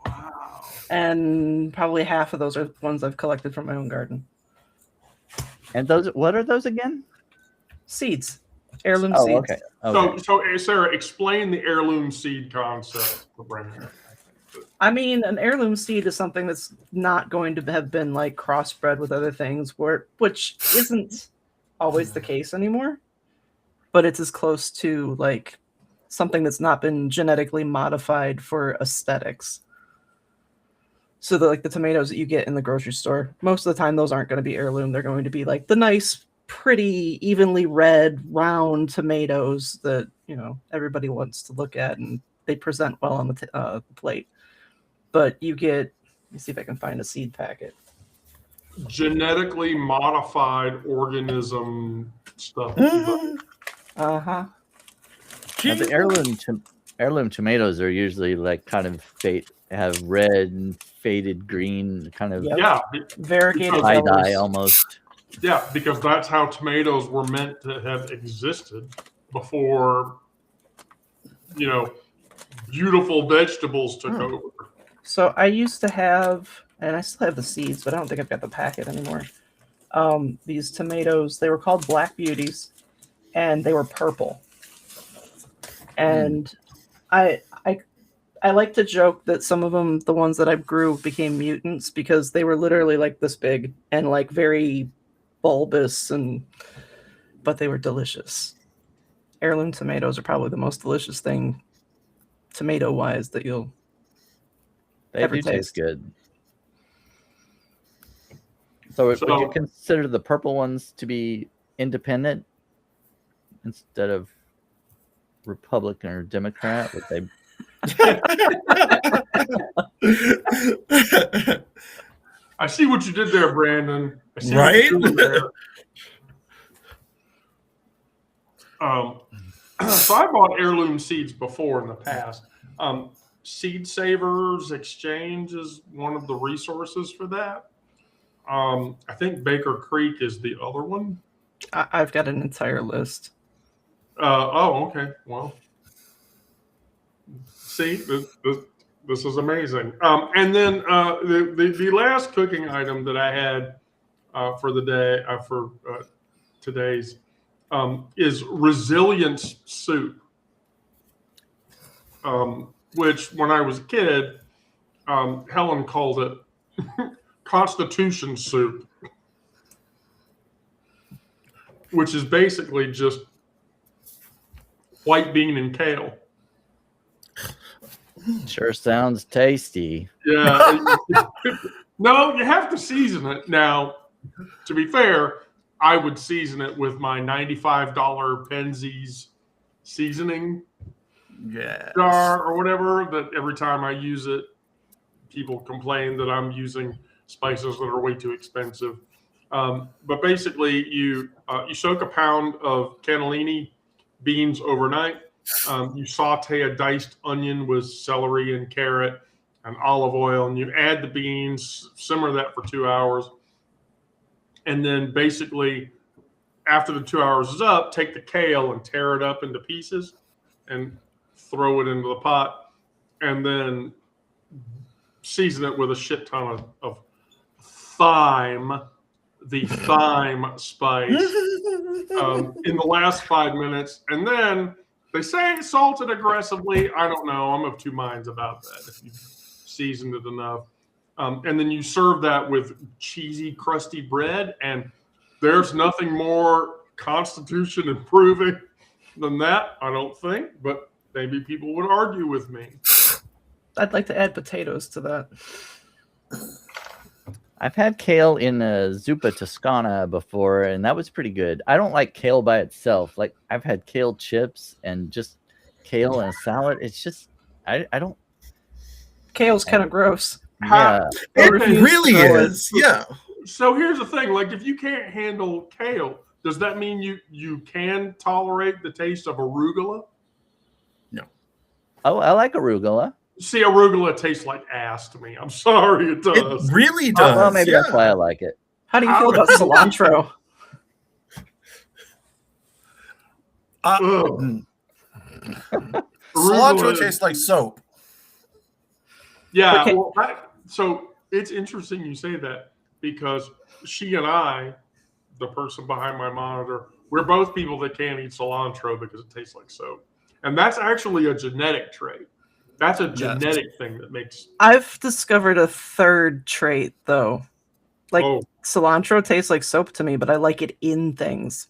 Wow. And probably half of those are ones I've collected from my own garden. And those, what are those again? Seeds. Heirloom seeds. Okay. So Sarah, explain the heirloom seed concept for Brandon. I mean, an heirloom seed is something that's not going to have been like crossbred with other things, which isn't always the case anymore. But it's as close to like something that's not been genetically modified for aesthetics. So the tomatoes that you get in the grocery store, most of the time those aren't going to be heirloom. They're going to be like the nice, pretty, evenly red, round tomatoes that everybody wants to look at, and they present well on the plate. But you get, let me see if I can find a seed packet. Genetically modified organism stuff. Uh-huh. The heirloom tomatoes are usually like kind of have red and faded green, kind of variegated tie-dye almost. Yeah, because that's how tomatoes were meant to have existed before, beautiful vegetables took over. So I used to have, and I still have the seeds, but I don't think I've got the packet anymore. These tomatoes, they were called Black Beauties, and they were purple. And I like to joke that some of them, the ones that I grew, became mutants because they were literally like this big and like very bulbous, but they were delicious. Heirloom tomatoes are probably the most delicious thing, tomato-wise, that you'll ever taste good. So would you consider the purple ones to be independent instead of Republican or Democrat? Would they? I see what you did there, Brandon. I see right? What you did there. So I bought heirloom seeds before in the past. Seed Savers Exchange is one of the resources for that. I think Baker Creek is the other one. I've got an entire list. Okay. Well, see, this is amazing. And then the last cooking item that I had for the day for today's is resilience soup, which when I was a kid, Helen called it Constitution soup. which is basically just white bean and kale. Sure sounds tasty. Yeah. No, you have to season it. Now, to be fair, I would season it with my $95 Penzies seasoning jar or whatever, that every time I use it, people complain that I'm using spices that are way too expensive. But basically, you soak a pound of cannellini beans overnight. You saute a diced onion with celery and carrot and olive oil, and you add the beans, simmer that for 2 hours. And then basically, after the 2 hours is up, take the kale and tear it up into pieces and throw it into the pot. And then season it with a shit ton of thyme, the thyme spice, in the last 5 minutes. And then they say salt it aggressively. I don't know. I'm of two minds about that. If you've seasoned it enough. And then you serve that with cheesy, crusty bread. And there's nothing more constitution improving than that, I don't think. But maybe people would argue with me. I'd like to add potatoes to that. I've had kale in a zuppa Toscana before, and that was pretty good. I don't like kale by itself. Like, I've had kale chips and just kale in a salad. It's just, I don't. Kale's kind of gross. Yeah. It really is. Yeah. So here's the thing. Like, if you can't handle kale, does that mean you can tolerate the taste of arugula? No. Oh, I like arugula. See, arugula tastes like ass to me. I'm sorry, it does. It really does. Well, maybe that's why I like it. How do you feel about cilantro? Cilantro tastes like soap. Yeah. Okay. Well, so it's interesting you say that, because she and I, the person behind my monitor, we're both people that can't eat cilantro because it tastes like soap. And that's actually a genetic trait. That's a genetic thing that makes. I've discovered a third trait, though. Like, cilantro tastes like soap to me, but I like it in things.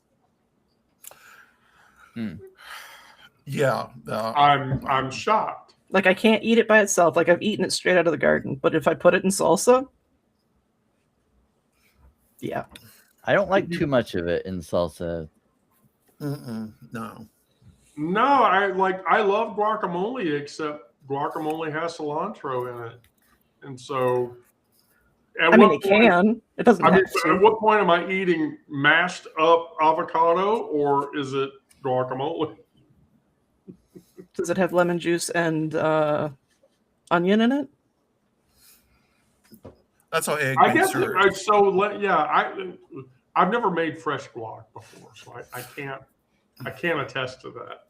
Yeah. I'm shocked. Like, I can't eat it by itself. Like, I've eaten it straight out of the garden. But if I put it in salsa, yeah. I don't like too much of it in salsa. No. No, I love guacamole, except guacamole has cilantro in it. And so I mean, it can. It doesn't have to. At what point am I eating mashed up avocado, or is it guacamole? Does it have lemon juice and onion in it? That's how egg I being guess served. I've never made fresh guac before, so I can't attest to that.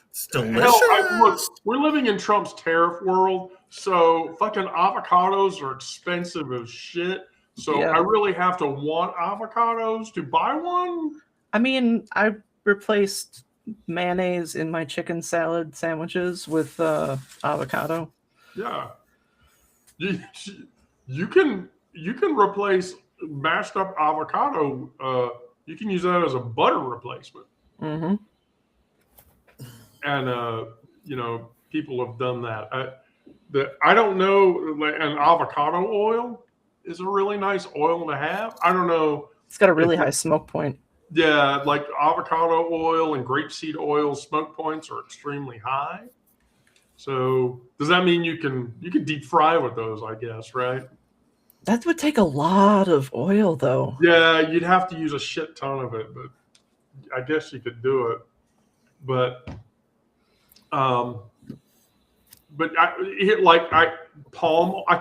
It's delicious. Hell, look, we're living in Trump's tariff world, so fucking avocados are expensive as shit. So Yeah. I really have to want avocados to buy one. I mean, I replaced mayonnaise in my chicken salad sandwiches with avocado. Yeah, you can replace mashed up avocado. You can use that as a butter replacement. Mm-hmm. And people have done that. I don't know. An avocado oil is a really nice oil to have. I don't know. It's got a really high smoke point. Yeah, like avocado oil and grapeseed oil smoke points are extremely high. So does that mean you can deep fry with those? I guess, right? That would take a lot of oil, though. Yeah, you'd have to use a shit ton of it, but I guess you could do it. But I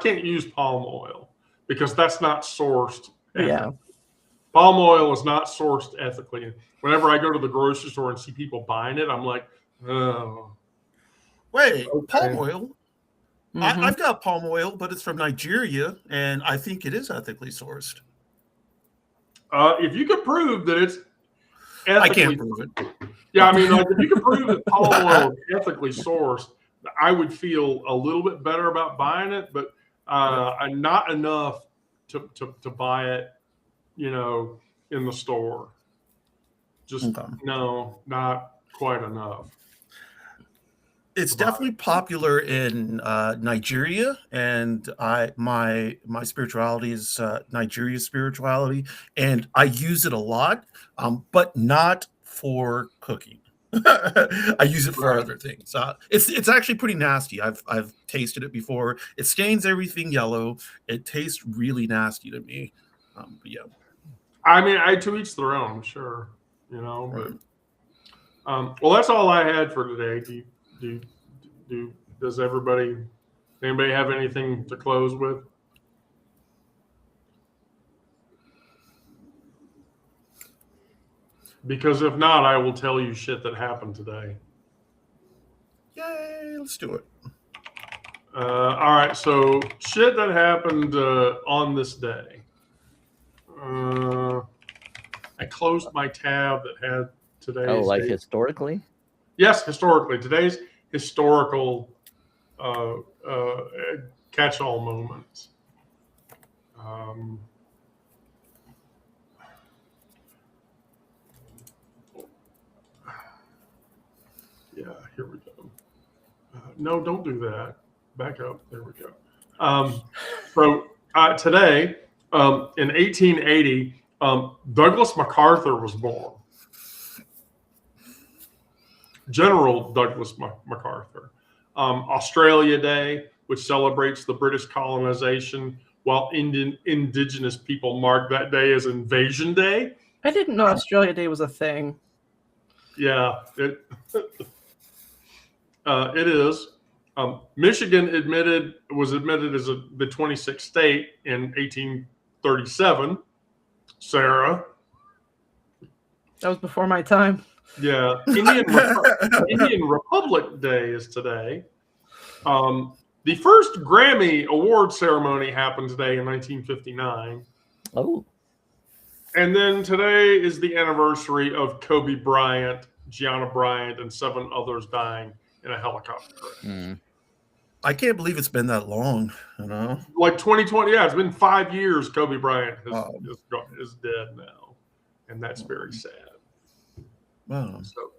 can't use palm oil because that's not sourced. Yeah. Palm oil is not sourced ethically. Whenever I go to the grocery store and see people buying it, I'm like, oh. Wait, Okay. palm oil? Mhm. I've got palm oil, but it's from Nigeria, and I think it is ethically sourced. If you could prove that it's ethically, I can't prove it. Yeah, I mean, like, if you could prove that palm oil is ethically sourced, I would feel a little bit better about buying it, but not enough to buy it, in the store. Just Okay. no, not quite enough. It's definitely popular in Nigeria, and my spirituality is Nigeria spirituality, and I use it a lot, but not for cooking. I use it for Right. other things. It's actually pretty nasty. I've tasted it before. It stains everything yellow. It tastes really nasty to me. But yeah, I mean, to each their own, sure. You know, right. but well, that's all I had for today. Does anybody have anything to close with? Because if not, I will tell you shit that happened today. Yay, let's do it. All right, so shit that happened on this day. I closed my tab that had today's. Oh, like date. historically? Yes, historically. Today's historical catch-all moments. Yeah, here we go. No, don't do that. Back up. There we go. So today, in 1880, Douglas MacArthur was born. General Douglas MacArthur. Australia Day, which celebrates the British colonization, while indigenous people mark that day as Invasion Day. I didn't know Australia Day was a thing. Yeah, it is. Michigan was admitted as the 26th state in 1837. Sarah. That was before my time. Yeah, Indian Republic Day is today. The first Grammy Award ceremony happened today in 1959. Oh, And then today is the anniversary of Kobe Bryant, Gianna Bryant, and 7 others dying in a helicopter crash. I can't believe it's been that long. You know, Like 2020, yeah, it's been 5 years. Kobe Bryant is dead now, and that's very sad. wow. So,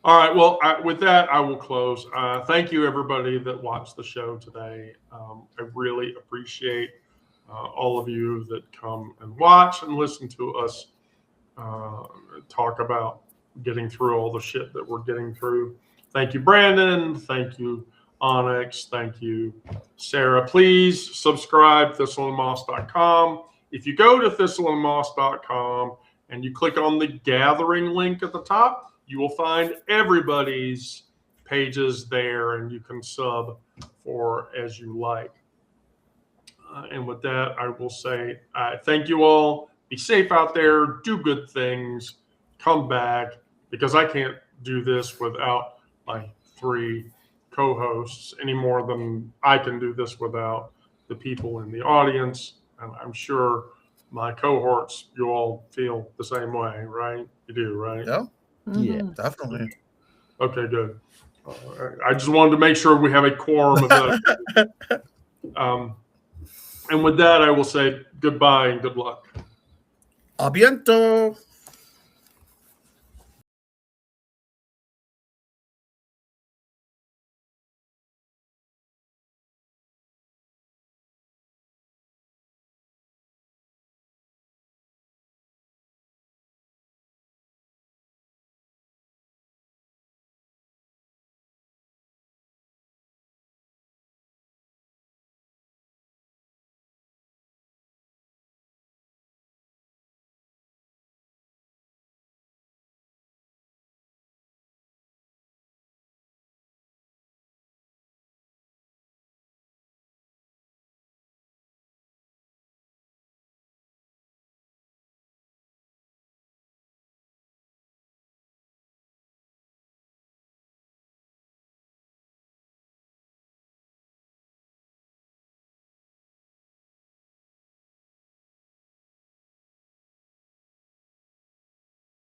all right. Well, with that, I will close. Thank you, everybody that watched the show today. I really appreciate all of you that come and watch and listen to us talk about getting through all the shit that we're getting through. Thank you, Brandon. Thank you, Onyx. Thank you, Sarah. Please subscribe, thistleandmoss.com. If you go to thistleandmoss.com and you click on the gathering link at the top, you will find everybody's pages there, and you can sub for as you like. And with that, I will say thank you all. Be safe out there. Do good things. Come back, because I can't do this without my 3 co-hosts any more than I can do this without the people in the audience. And I'm sure my cohorts, you all feel the same way, right? You do, right? Yeah, yeah. definitely. Okay, good. I just wanted to make sure we have a quorum of that. And with that, I will say goodbye and good luck. Abiento.